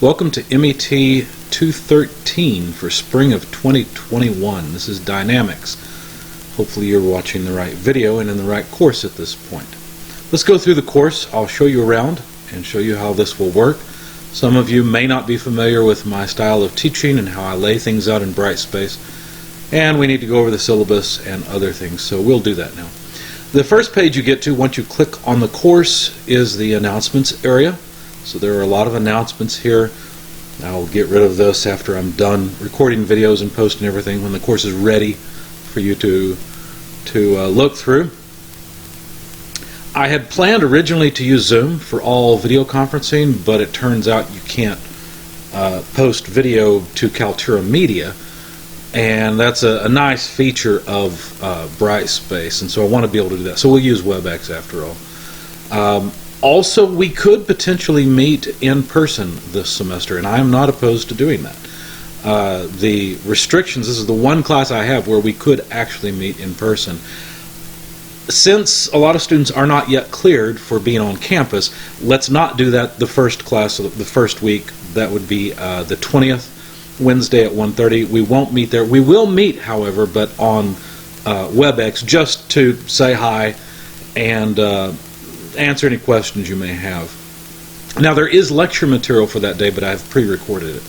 Welcome to MET 213 for spring of 2021. This is Dynamics. Hopefully you're watching the right video and in the right course at this point. Let's go through the course. I'll show you around and show you how this will work. Some of you may not be familiar with my style of teaching and how I lay things out in Brightspace, and we need to go over the syllabus and other things, so we'll do that now. The first page you get to once you click on the course is the announcements area. So there are a lot of announcements here. I'll get rid of this after I'm done recording videos and posting everything when the course is ready for you to look through. I had planned originally to use Zoom for all video conferencing, but it turns out you can't post video to Kaltura Media, and that's a nice feature of Brightspace, and so I want to be able to do that. So we'll use WebEx after all. Also, we could potentially meet in person this semester, and I am not opposed to doing that. The restrictions, this is the one class I have where we could actually meet in person. Since a lot of students are not yet cleared for being on campus, let's not do that the first class of the first week. That would be the 20th, Wednesday at 1:30. We won't meet there. We will meet, however, but on WebEx, just to say hi and answer any questions you may have. Now, there is lecture material for that day, but I've pre-recorded it,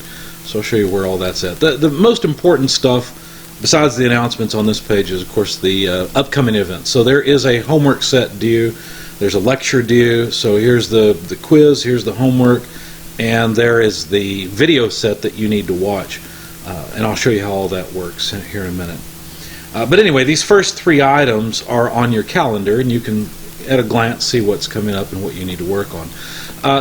so I'll show you where all that's at. The most important stuff, besides the announcements on this page, is of course the upcoming events. So there is a homework set due, there's a lecture due, so here's the quiz, here's the homework, and there is the video set that you need to watch, and I'll show you how all that works here in a minute. But anyway, these first three items are on your calendar, and you can at a glance see what's coming up and what you need to work on.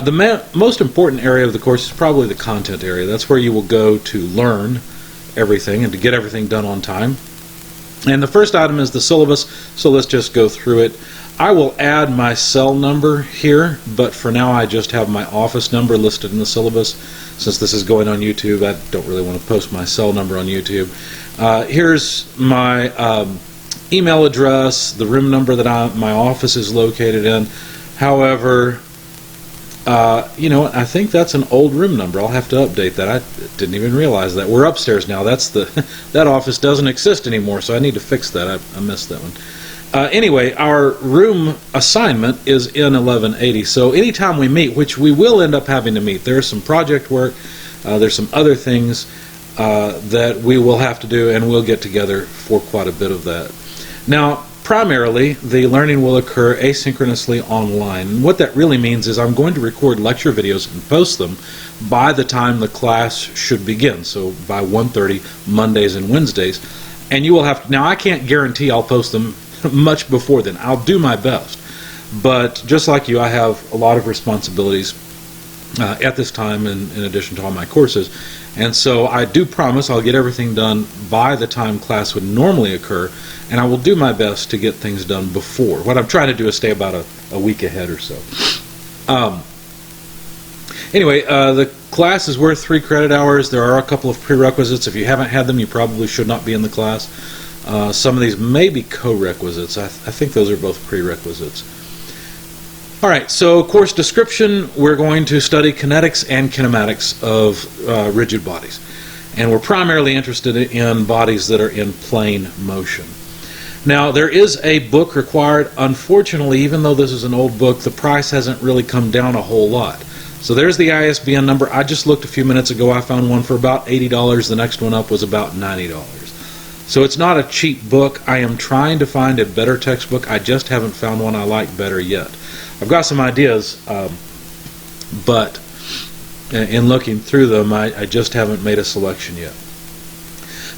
The most important area of the course is probably the content area. That's where you will go to learn everything and to get everything done on time. And the first item is the syllabus, so let's just go through it. I will add my cell number here, but for now I just have my office number listed in the syllabus. Since this is going on YouTube, I don't really want to post my cell number on YouTube. Here's my email address, the room number that my office is located in. However, you know what, I think that's an old room number. I'll have to update that. I didn't even realize that. We're upstairs now. That's that office doesn't exist anymore, so I need to fix that. I missed that one. Anyway, our room assignment is in 1180, so anytime we meet, which we will end up having to meet, there's some project work, there's some other things that we will have to do, and we'll get together for quite a bit of that. Now, primarily, the learning will occur asynchronously online. And what that really means is I'm going to record lecture videos and post them by the time the class should begin, so by 1:30 Mondays and Wednesdays. And you will have to, now I can't guarantee I'll post them much before then. I'll do my best. But just like you, I have a lot of responsibilities at this time in addition to all my courses. And so I do promise I'll get everything done by the time class would normally occur, and I will do my best to get things done before. What I'm trying to do is stay about a week ahead or so. Anyway, the class is worth 3 credit hours. There are a couple of prerequisites. If you haven't had them, you probably should not be in the class. Some of these may be co-requisites. I think those are both prerequisites. Alright, so course description, we're going to study kinetics and kinematics of rigid bodies. And we're primarily interested in bodies that are in plane motion. Now, there is a book required. Unfortunately, even though this is an old book, the price hasn't really come down a whole lot. So there's the ISBN number. I just looked a few minutes ago. I found one for about $80. The next one up was about $90. So it's not a cheap book. I am trying to find a better textbook. I just haven't found one I like better yet. I've got some ideas, but in looking through them, I just haven't made a selection yet.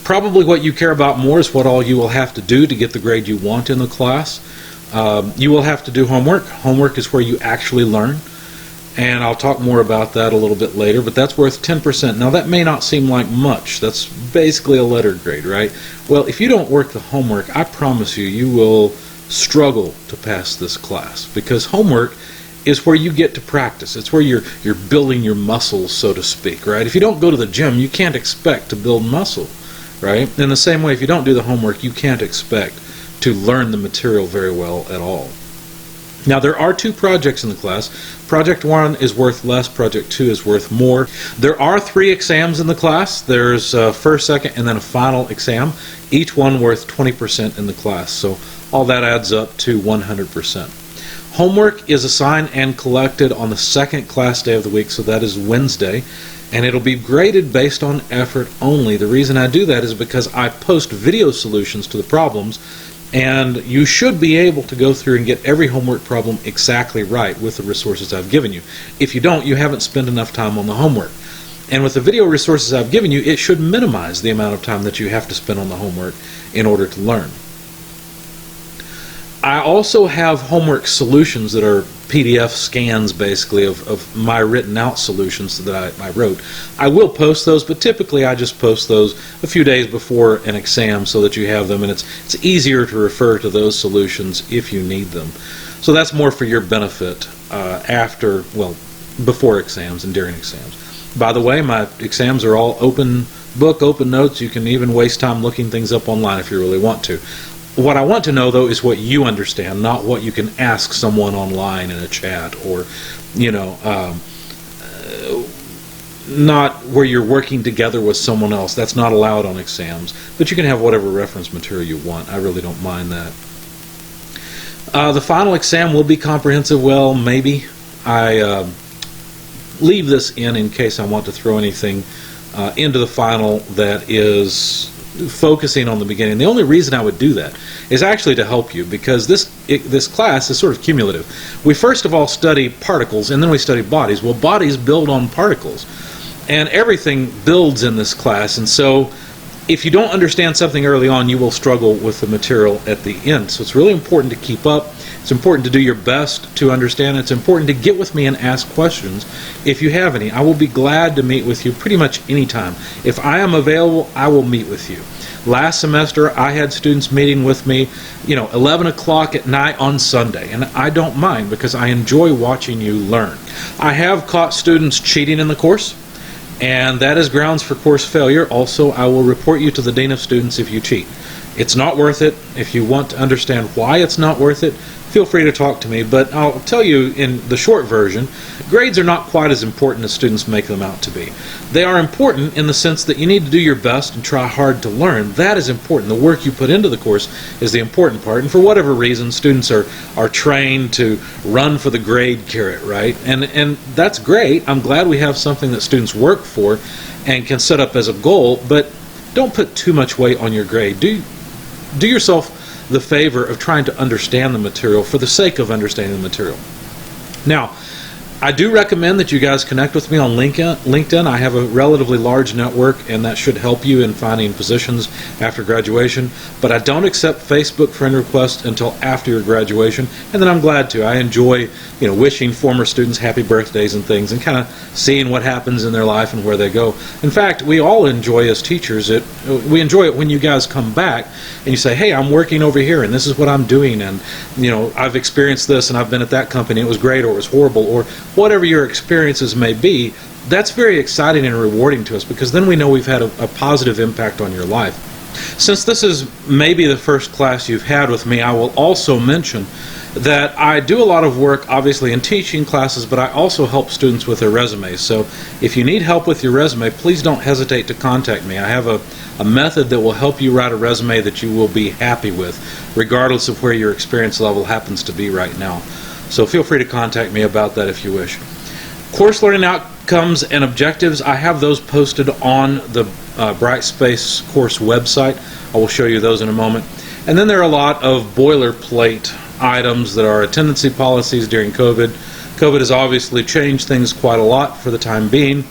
Probably what you care about more is what all you will have to do to get the grade you want in the class. You will have to do homework. Homework is where you actually learn, and I'll talk more about that a little bit later, but that's worth 10%. Now, that may not seem like much. That's basically a letter grade, right? Well, if you don't work the homework, I promise you, you will struggle to pass this class, because homework is where you get to practice. It's where you're building your muscles, so to speak, right? If you don't go to the gym, you can't expect to build muscle, right? In the same way, if you don't do the homework, you can't expect to learn the material very well at all. Now, there are 2 projects in the class. Project 1 is worth less, Project 2 is worth more. There are 3 exams in the class. There's a first, second, and then a final exam, each one worth 20% in the class. So all that adds up to 100%. Homework is assigned and collected on the second class day of the week, so that is Wednesday, and it'll be graded based on effort only. The reason I do that is because I post video solutions to the problems, and you should be able to go through and get every homework problem exactly right with the resources I've given you. If you don't, you haven't spent enough time on the homework. And with the video resources I've given you, it should minimize the amount of time that you have to spend on the homework in order to learn. I also have homework solutions that are PDF scans, basically, of my written out solutions that I wrote. I will post those, but typically I just post those a few days before an exam so that you have them, and it's easier to refer to those solutions if you need them. So that's more for your benefit before exams and during exams. By the way, my exams are all open book, open notes. You can even waste time looking things up online if you really want to. What I want to know, though, is what you understand, not what you can ask someone online in a chat, or, not where you're working together with someone else. That's not allowed on exams. But you can have whatever reference material you want. I really don't mind that. The final exam will be comprehensive. Well, maybe. I leave this in case I want to throw anything into the final that is focusing on the beginning. The only reason I would do that is actually to help you, because this class is sort of cumulative. We first of all study particles, and then we study bodies. Well, bodies build on particles, and everything builds in this class, and so if you don't understand something early on, you will struggle with the material at the end. So it's really important to keep up. It's important to do your best to understand. It's important to get with me and ask questions if you have any. I will be glad to meet with you pretty much any time. If I am available, I will meet with you. Last semester, I had students meeting with me, 11 o'clock at night on Sunday, and I don't mind because I enjoy watching you learn. I have caught students cheating in the course, and that is grounds for course failure. Also, I will report you to the Dean of Students if you cheat. It's not worth it. If you want to understand why it's not worth it, feel free to talk to me, but I'll tell you in the short version, grades are not quite as important as students make them out to be. They are important in the sense that you need to do your best and try hard to learn. That is important. The work you put into the course is the important part, and for whatever reason, students are trained to run for the grade carrot, right? And that's great. I'm glad we have something that students work for and can set up as a goal, but don't put too much weight on your grade. Do yourself the favor of trying to understand the material for the sake of understanding the material. Now, I do recommend that you guys connect with me on LinkedIn. I have a relatively large network, and that should help you in finding positions after graduation. But I don't accept Facebook friend requests until after your graduation, and then I'm glad to. I enjoy, wishing former students happy birthdays and things, and kind of seeing what happens in their life and where they go. In fact, we all enjoy as teachers it. We enjoy it when you guys come back and you say, "Hey, I'm working over here, and this is what I'm doing, and I've experienced this, and I've been at that company. It was great, or it was horrible," or whatever your experiences may be. That's very exciting and rewarding to us, because then we know we've had a positive impact on your life. Since this is maybe the first class you've had with me, I will also mention that I do a lot of work, obviously, in teaching classes, but I also help students with their resumes. So if you need help with your resume, please don't hesitate to contact me. I have a method that will help you write a resume that you will be happy with, regardless of where your experience level happens to be right now. So feel free to contact me about that if you wish. Course learning outcomes and objectives, I have those posted on the Brightspace course website. I will show you those in a moment. And then there are a lot of boilerplate items that are attendancy policies during COVID. COVID has obviously changed things quite a lot for the time being,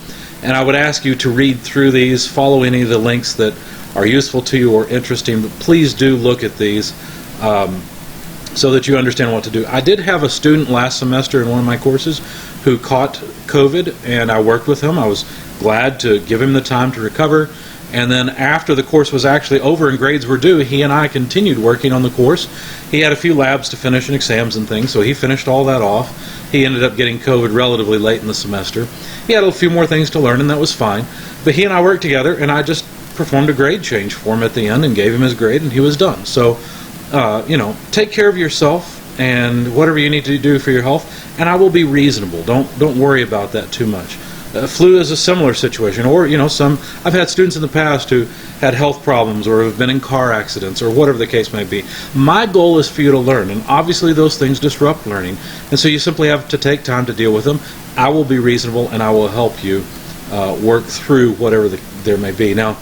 and I would ask you to read through these, follow any of the links that are useful to you or interesting, but please do look at these so that you understand what to do. I did have a student last semester in one of my courses who caught COVID, and I worked with him. I was glad to give him the time to recover, and then after the course was actually over and grades were due, he and I continued working on the course. He had a few labs to finish and exams and things, so he finished all that off. He ended up getting COVID relatively late in the semester. He had a few more things to learn, and that was fine, but he and I worked together, and I just performed a grade change for him at the end and gave him his grade, and he was done. So take care of yourself. and whatever you need to do for your health, and I will be reasonable. Don't worry about that too much. Flu is a similar situation, or I've had students in the past who had health problems or have been in car accidents or whatever the case may be. My goal is for you to learn, and obviously those things disrupt learning, and so you simply have to take time to deal with them. I will be reasonable, and I will help you work through whatever there may be. Now,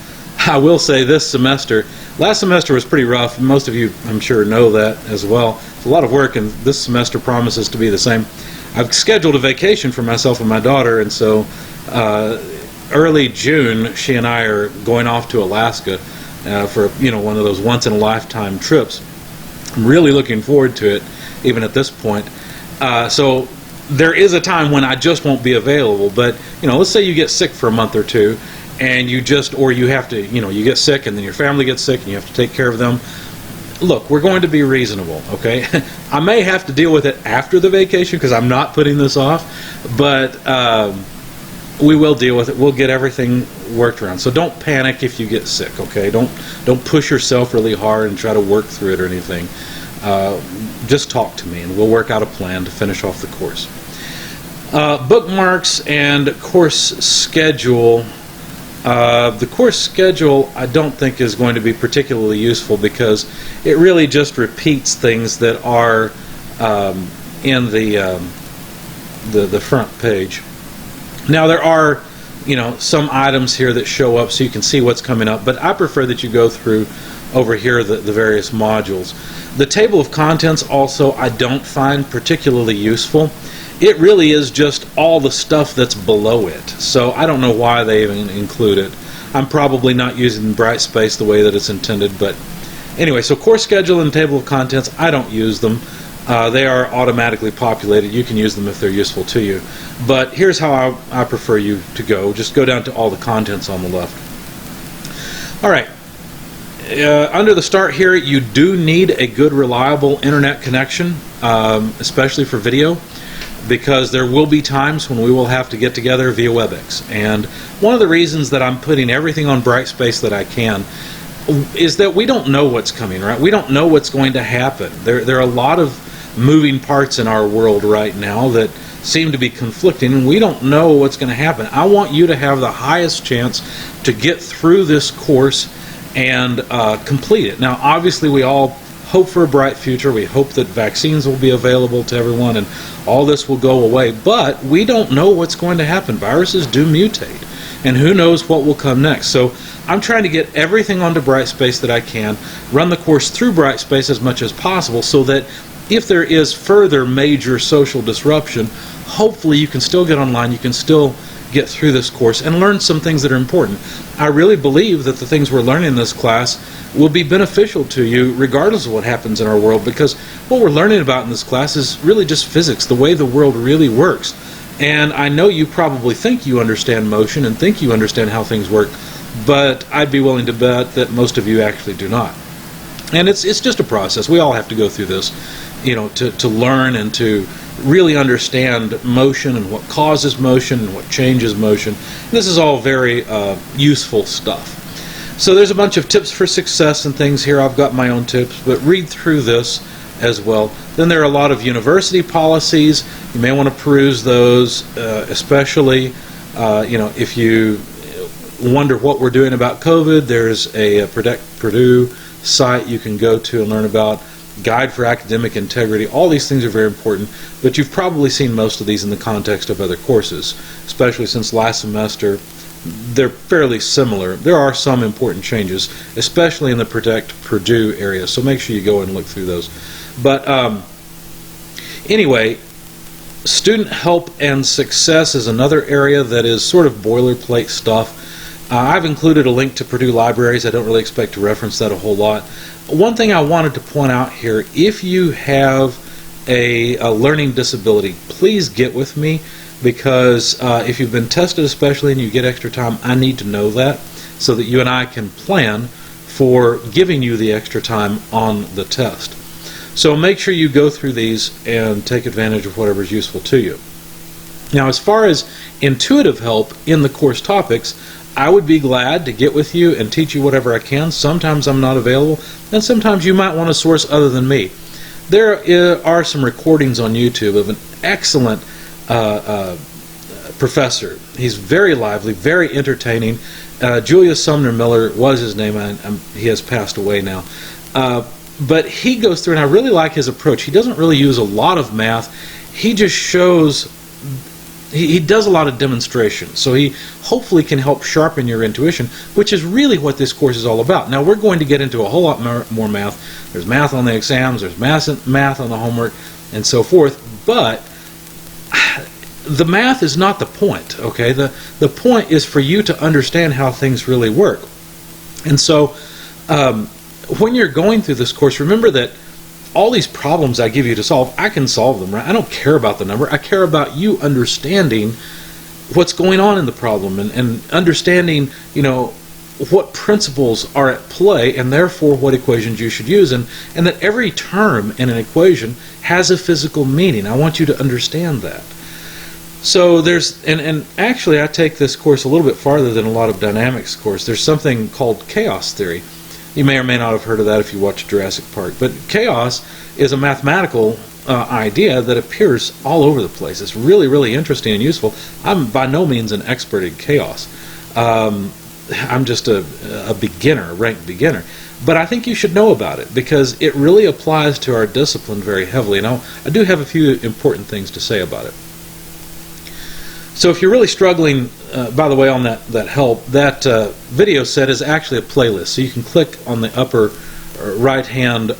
I will say this semester, last semester was pretty rough. Most of you, I'm sure, know that as well. It's a lot of work, and this semester promises to be the same. I've scheduled a vacation for myself and my daughter, and so early June, she and I are going off to Alaska for one of those once-in-a-lifetime trips. I'm really looking forward to it, even at this point. So there is a time when I just won't be available. But let's say you get sick for a month or two, and you have to, you get sick, and then your family gets sick, and you have to take care of them. Look, we're going to be reasonable, okay? I may have to deal with it after the vacation because I'm not putting this off, but we will deal with it. We'll get everything worked around. So don't panic if you get sick, okay? Don't push yourself really hard and try to work through it or anything. Just talk to me, and we'll work out a plan to finish off the course. Bookmarks and course schedule. The course schedule I don't think is going to be particularly useful because it really just repeats things that are in the front page. Now there are some items here that show up so you can see what's coming up, but I prefer that you go through over here the various modules. The table of contents also I don't find particularly useful. It really is just all the stuff that's below it. So I don't know why they even include it. I'm probably not using Brightspace the way that it's intended, but anyway, so course schedule and table of contents, I don't use them. They are automatically populated. You can use them if they're useful to you. But here's how I prefer you to go. Just go down to all the contents on the left. All right. Under the start here, you do need a good, reliable internet connection, especially for video, because there will be times when we will have to get together via WebEx. And one of the reasons that I'm putting everything on Brightspace that I can is that we don't know what's coming, right? We don't know what's going to happen. There are a lot of moving parts in our world right now that seem to be conflicting, and we don't know what's going to happen. I want you to have the highest chance to get through this course and complete it. Now, obviously, we all hope for a bright future. We hope that vaccines will be available to everyone and all this will go away, but we don't know what's going to happen. Viruses do mutate, and who knows what will come next. So I'm trying to get everything onto Brightspace that I can, run the course through Brightspace as much as possible so that if there is further major social disruption, hopefully you can still get online, you can still get through this course and learn some things that are important. I really believe that the things we're learning in this class will be beneficial to you regardless of what happens in our world, because what we're learning about in this class is really just physics, the way the world really works. And I know you probably think you understand motion and think you understand how things work, but I'd be willing to bet that most of you actually do not. And it's just a process. We all have to go through this, to learn and to really understand motion and what causes motion and what changes motion. This is all very useful stuff. So there's a bunch of tips for success and things here. I've got my own tips, but read through this as well. Then there are a lot of university policies. You may want to peruse those, especially if you wonder what we're doing about COVID. There's a Protect Purdue site you can go to and learn about. Guide for Academic Integrity. All these things are very important, but you've probably seen most of these in the context of other courses, especially since last semester. They're fairly similar. There are some important changes, especially in the Protect Purdue area, so make sure you go and look through those. But anyway, student help and success is another area that is sort of boilerplate stuff. I've included a link to Purdue Libraries. I don't really expect to reference that a whole lot. One thing I wanted to point out here, if you have a learning disability, please get with me, because if you've been tested especially and you get extra time, I need to know that so that you and I can plan for giving you the extra time on the test. So make sure you go through these and take advantage of whatever is useful to you. Now, as far as intuitive help in the course topics, I would be glad to get with you and teach you whatever I can. Sometimes I'm not available, and sometimes you might want a source other than me. There are some recordings on YouTube of an excellent professor. He's very lively, very entertaining. Julius Sumner Miller was his name. He has passed away now. But he goes through, and I really like his approach. He doesn't really use a lot of math. He just shows, he does a lot of demonstration. So he hopefully can help sharpen your intuition, which is really what this course is all about. Now we're going to get into a whole lot more math. There's math on the exams, there's math on the homework, and so forth. But the math is not the point, okay? The point is for you to understand how things really work. And so when you're going through this course, remember that all these problems I give you to solve, I can solve them, right? I don't care about the number. I care about you understanding what's going on in the problem and understanding, you know, what principles are at play and therefore what equations you should use, and that every term in an equation has a physical meaning. I want you to understand that. So there's, and actually I take this course a little bit farther than a lot of dynamics course. There's something called chaos theory. You may or may not have heard of that if you watch Jurassic Park. But chaos is a mathematical idea that appears all over the place. It's really, really interesting and useful. I'm by no means an expert in chaos. I'm just a beginner, a ranked beginner. But I think you should know about it because it really applies to our discipline very heavily. And I do have a few important things to say about it. So if you're really struggling, by the way, on that help, that video set is actually a playlist. So you can click on the upper right-hand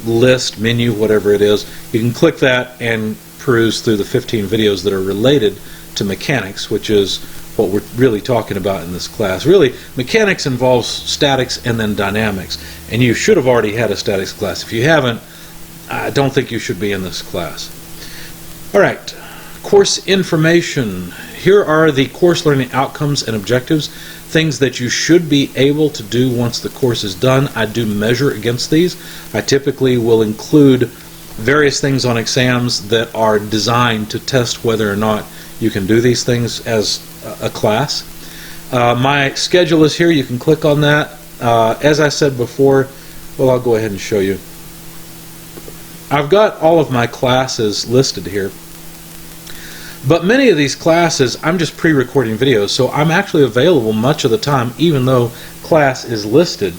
list, menu, whatever it is. You can click that and peruse through the 15 videos that are related to mechanics, which is what we're really talking about in this class. Really, mechanics involves statics and then dynamics. And you should have already had a statics class. If you haven't, I don't think you should be in this class. All right. Course information. Here are the course learning outcomes and objectives, things that you should be able to do once the course is done. I do measure against these. I typically will include various things on exams that are designed to test whether or not you can do these things as a class. My schedule is here. You can click on that. As I said before, well, I'll go ahead and show you. I've got all of my classes listed here. But many of these classes, I'm just pre-recording videos, so I'm actually available much of the time, even though class is listed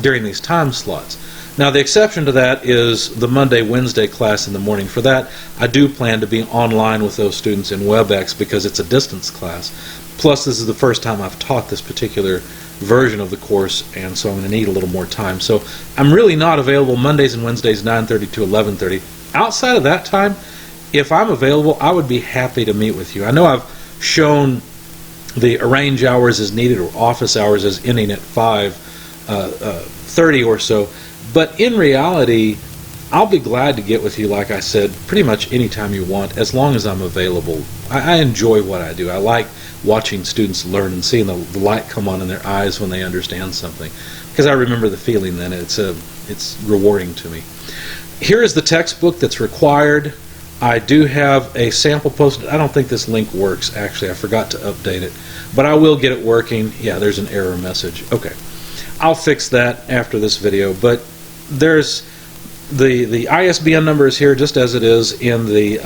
during these time slots. Now, the exception to that is the Monday, Wednesday class in the morning. For that, I do plan to be online with those students in WebEx because it's a distance class. Plus, this is the first time I've taught this particular version of the course, and so I'm going to need a little more time. So I'm really not available Mondays and Wednesdays, 9:30 to 11:30. Outside of that time, if I'm available, I would be happy to meet with you. I know I've shown the arrange hours as needed or office hours as ending at 5:30 or so, but in reality, I'll be glad to get with you, like I said, pretty much anytime you want, as long as I'm available. I enjoy what I do. I like watching students learn and seeing the light come on in their eyes when they understand something, because I remember the feeling then. It's rewarding to me. Here is the textbook that's required. I do have a sample posted. I don't think this link works, actually. I forgot to update it. But I will get it working. Yeah, there's an error message. Okay. I'll fix that after this video. But there's the ISBN number is here just as it is in the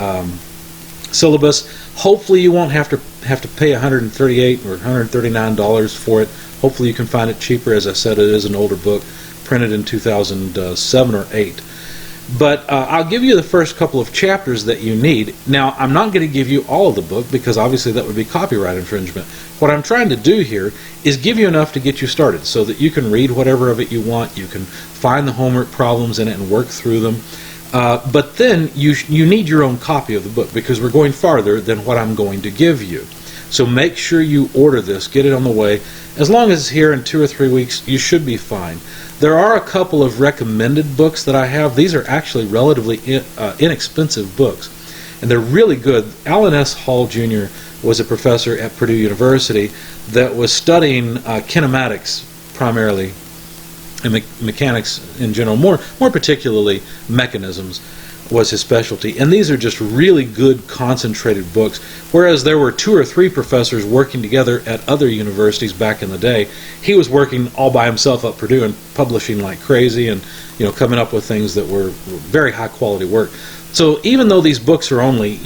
syllabus. Hopefully you won't have to pay $138 or $139 for it. Hopefully you can find it cheaper. As I said, it is an older book, printed in 2007 or 8. But I'll give you the first couple of chapters that you need. Now, I'm not going to give you all of the book because obviously that would be copyright infringement. What I'm trying to do here is give you enough to get you started so that you can read whatever of it you want. You can find the homework problems in it and work through them. But then you need your own copy of the book because we're going farther than what I'm going to give you. So make sure you order this, get it on the way. As long as it's here in 2 or 3 weeks, you should be fine. There are a couple of recommended books that I have. These are actually relatively inexpensive books, and they're really good. Alan S. Hall Jr. was a professor at Purdue University that was studying kinematics primarily, and mechanics in general, more particularly mechanisms. was his specialty. And these are just really good concentrated books, whereas there were 2 or 3 professors working together at other universities back in the day. He was working all by himself at Purdue and publishing like crazy, and coming up with things that were very high quality work. So even though these books are only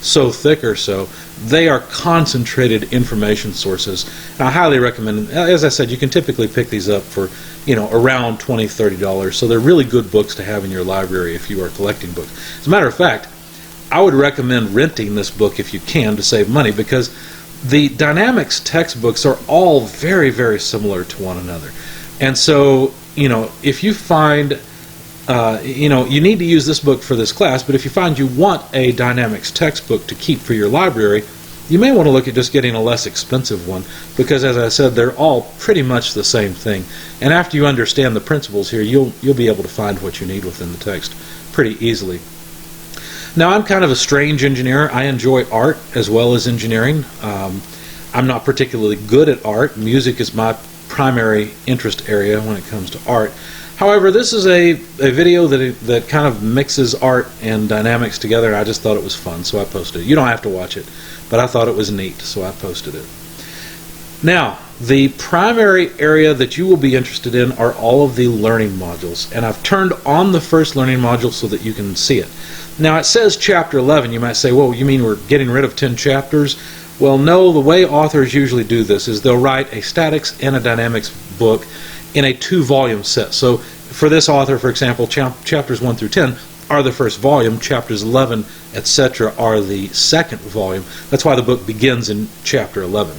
so thick or so, they are concentrated information sources. And I highly recommend, as I said, you can typically pick these up for around $20, $30. So they're really good books to have in your library if you are collecting books. As a matter of fact, I would recommend renting this book if you can to save money, because the dynamics textbooks are all very, very similar to one another. And so, if you find you need to use this book for this class, but if you find you want a dynamics textbook to keep for your library, you may want to look at just getting a less expensive one, because as I said, they're all pretty much the same thing. And after you understand the principles here, you'll be able to find what you need within the text pretty easily. Now, I'm kind of a strange engineer. I enjoy art as well as engineering. I'm not particularly good at art. Music is my primary interest area when it comes to art. However, this is a video that kind of mixes art and dynamics together, and I just thought it was fun, so I posted it. You don't have to watch it, but I thought it was neat, so I posted it. Now, the primary area that you will be interested in are all of the learning modules, and I've turned on the first learning module so that you can see it. Now, it says Chapter 11. You might say, well, you mean we're getting rid of 10 chapters? Well, no, the way authors usually do this is they'll write a statics and a dynamics book in a 2-volume set. So for this author, for example, chapters 1 through 10 are the first volume, chapters 11, etc. are the second volume. That's why the book begins in chapter 11.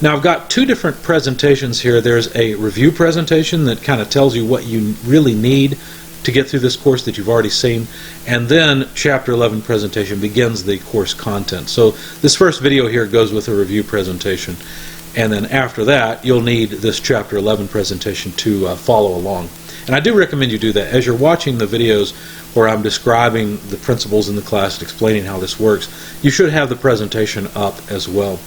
Now, I've got 2 different presentations here. There's a review presentation that kind of tells you what you really need to get through this course that you've already seen, and then chapter 11 presentation begins the course content. So this first video here goes with a review presentation, and then after that you'll need this chapter 11 presentation to follow along. And I do recommend you do that. As you're watching the videos where I'm describing the principles in the class and explaining how this works, you should have the presentation up as well.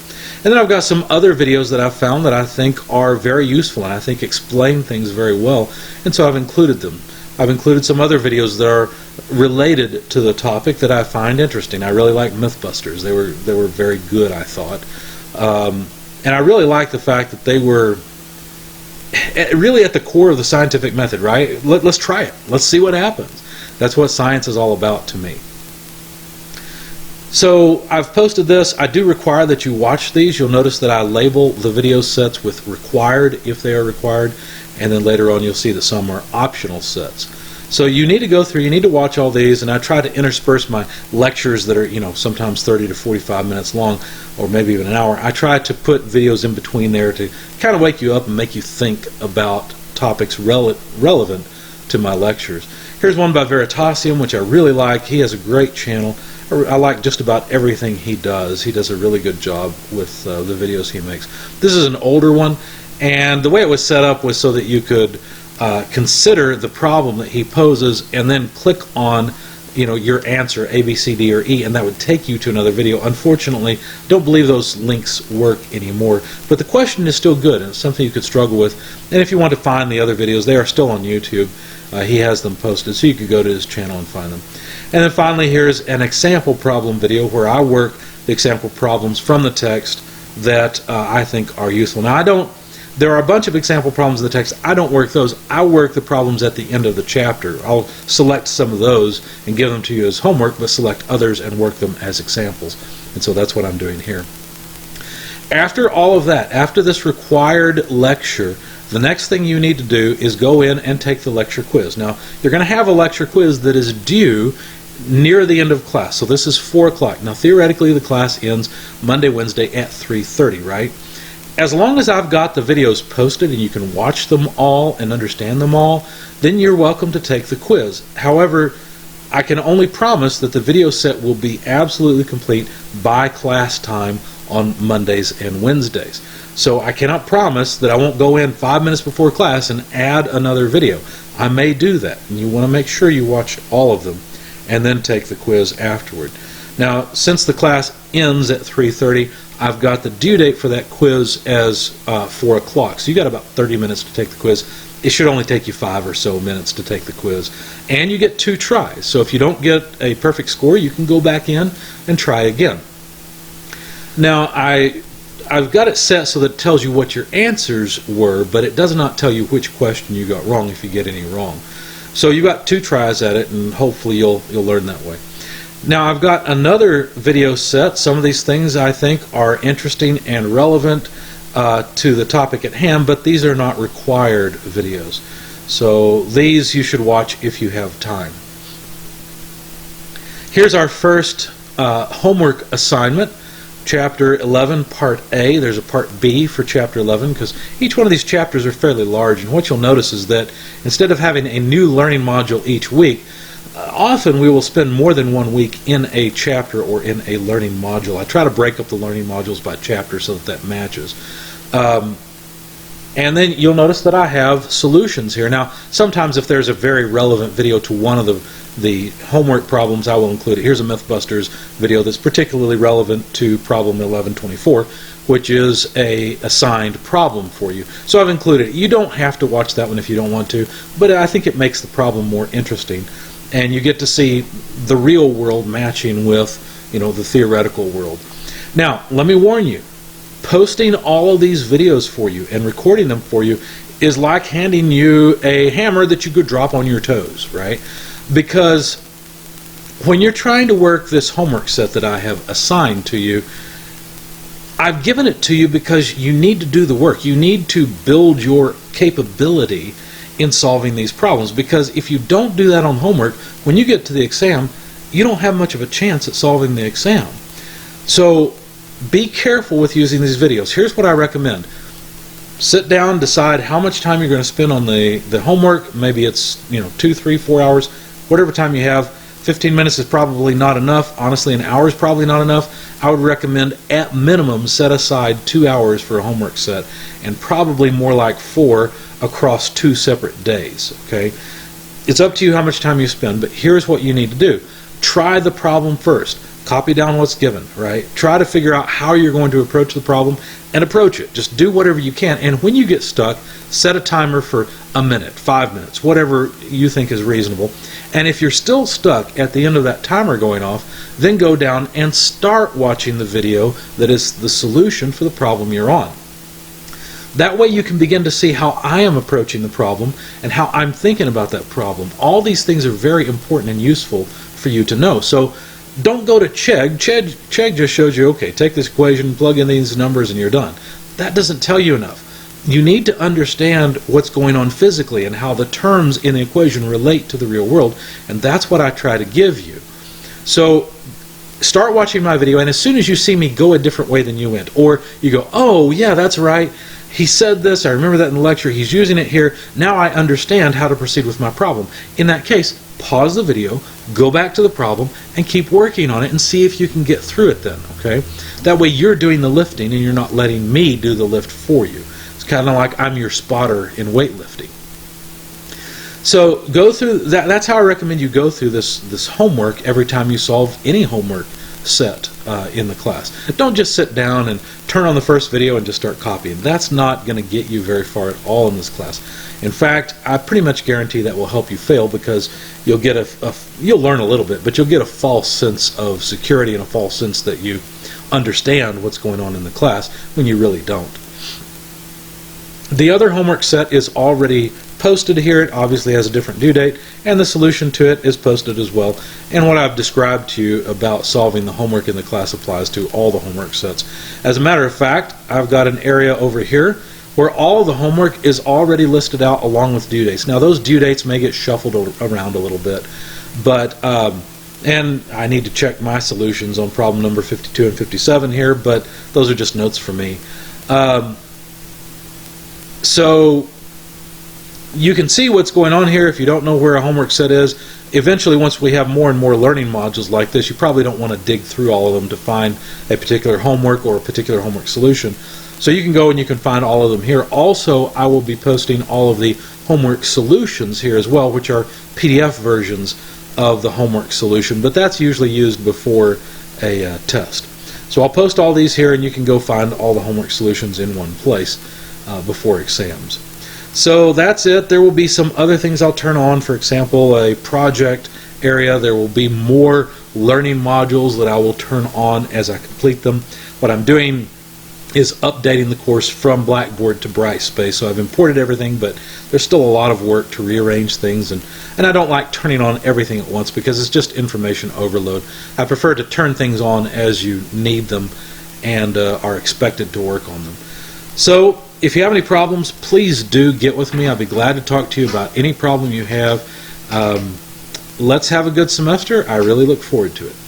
And then I've got some other videos that I've found that I think are very useful and I think explain things very well, and so I've included them. I've included some other videos that are related to the topic that I find interesting. I really like Mythbusters. They were very good, I thought. And I really like the fact that they were really at the core of the scientific method, right? Let's try it. Let's see what happens. That's what science is all about to me. So I've posted this. I do require that you watch these. You'll notice that I label the video sets with required if they are required, and then later on you'll see that some are optional sets. So you need to go through, you need to watch all these, and I try to intersperse my lectures that are, sometimes 30 to 45 minutes long, or maybe even an hour. I try to put videos in between there to kind of wake you up and make you think about topics relevant to my lectures. Here's one by Veritasium, which I really like. He has a great channel. I like just about everything he does. He does a really good job with the videos he makes. This is an older one, and the way it was set up was so that you could consider the problem that he poses and then click on your answer, A, B, C, D, or E, and that would take you to another video. Unfortunately, I don't believe those links work anymore, but the question is still good, and it's something you could struggle with. And if you want to find the other videos, they are still on YouTube. He has them posted, so you could go to his channel and find them. And then finally, here's an example problem video where I work the example problems from the text that I think are useful. Now, there are a bunch of example problems in the text. I don't work those. I work the problems at the end of the chapter. I'll select some of those and give them to you as homework, but select others and work them as examples. And so that's what I'm doing here. After all of that, after this required lecture, the next thing you need to do is go in and take the lecture quiz. Now, you're going to have a lecture quiz that is due near the end of class. So this is 4 o'clock. Now, theoretically, the class ends Monday, Wednesday at 3:30, right? As long as I've got the videos posted and you can watch them all and understand them all, then you're welcome to take the quiz. However, I can only promise that the video set will be absolutely complete by class time on Mondays and Wednesdays. So I cannot promise that I won't go in 5 minutes before class and add another video. I may do that, and you want to make sure you watch all of them and then take the quiz afterward. Now, since the class ends at 3:30, I've got the due date for that quiz as 4 o'clock. So you got about 30 minutes to take the quiz. It should only take you 5 or so minutes to take the quiz. And you get 2 tries. So if you don't get a perfect score, you can go back in and try again. Now, I've got it set so that it tells you what your answers were, but it does not tell you which question you got wrong if you get any wrong. So you've got 2 tries at it, and hopefully you'll learn that way. Now, I've got another video set. Some of these things I think are interesting and relevant to the topic at hand, but these are not required videos. So these you should watch if you have time. Here's our first homework assignment. Chapter 11, Part A. There's a Part B for Chapter 11 because each one of these chapters are fairly large, and what you'll notice is that instead of having a new learning module each week, often we will spend more than 1 week in a chapter or in a learning module. I try to break up the learning modules by chapter so that matches. And then you'll notice that I have solutions here. Now, sometimes if there's a very relevant video to one of the homework problems, I will include it. Here's a Mythbusters video that's particularly relevant to problem 1124, which is a assigned problem for you. So I've included it. You don't have to watch that one if you don't want to, but I think it makes the problem more interesting. And you get to see the real world matching with, the theoretical world. Now, let me warn you, posting all of these videos for you and recording them for you is like handing you a hammer that you could drop on your toes, right? Because when you're trying to work this homework set that I have assigned to you, I've given it to you because you need to do the work. You need to build your capability in solving these problems, because if you don't do that on homework, when you get to the exam, you don't have much of a chance at solving the exam. So be careful with using these videos. Here's what I recommend. Sit down, decide how much time you're going to spend on the homework. Maybe it's 2, 3, 4 hours, whatever time you have. 15 minutes is probably not enough. Honestly, an hour is probably not enough. I would recommend at minimum set aside 2 hours for a homework set, and probably more like 4 across 2 separate days. Okay, it's up to you how much time you spend, but here's what you need to do. Try the problem first. Copy down what's given, right? Try to figure out how you're going to approach the problem and approach it. Just do whatever you can, and when you get stuck, set a timer for a minute, 5 minutes, whatever you think is reasonable. And if you're still stuck at the end of that timer going off, then go down and start watching the video that is the solution for the problem you're on. That way you can begin to see how I am approaching the problem and how I'm thinking about that problem. All these things are very important and useful for you to know. So don't go to Chegg. Chegg just shows you, okay, take this equation, plug in these numbers, and you're done. That doesn't tell you enough. You need to understand what's going on physically and how the terms in the equation relate to the real world, and that's what I try to give you. So start watching my video, and as soon as you see me go a different way than you went, or you go, oh yeah, that's right, he said this, I remember that in the lecture, he's using it here, now I understand how to proceed with my problem. In that case, pause the video, go back to the problem, and keep working on it and see if you can get through it then, okay? That way you're doing the lifting and you're not letting me do the lift for you. It's kind of like I'm your spotter in weightlifting. So go through that. That's how I recommend you go through this homework every time you solve any homework set in the class. Don't just sit down and turn on the first video and just start copying. That's not going to get you very far at all in this class. In fact, I pretty much guarantee that will help you fail, because you'll get you'll learn a little bit, but you'll get a false sense of security and a false sense that you understand what's going on in the class when you really don't. The other homework set is already posted here. It obviously has a different due date, and the solution to it is posted as well. And what I've described to you about solving the homework in the class applies to all the homework sets. As a matter of fact, I've got an area over here where all the homework is already listed out along with due dates. Now those due dates may get shuffled around a little bit, but and I need to check my solutions on problem number 52 and 57 here, but those are just notes for me. So you can see what's going on here if you don't know where a homework set is. Eventually, once we have more and more learning modules like this, you probably don't want to dig through all of them to find a particular homework or a particular homework solution. So you can go and you can find all of them here. Also, I will be posting all of the homework solutions here as well, which are PDF versions of the homework solution, but that's usually used before a test. So I'll post all these here, and you can go find all the homework solutions in one place before exams. So that's it. There will be some other things I'll turn on. For example, a project area. There will be more learning modules that I will turn on as I complete them. What I'm doing is updating the course from Blackboard to Brightspace. So I've imported everything, but there's still a lot of work to rearrange things, and I don't like turning on everything at once because it's just information overload. I prefer to turn things on as you need them and are expected to work on them. So if you have any problems, please do get with me. I'll be glad to talk to you about any problem you have. Let's have a good semester. I really look forward to it.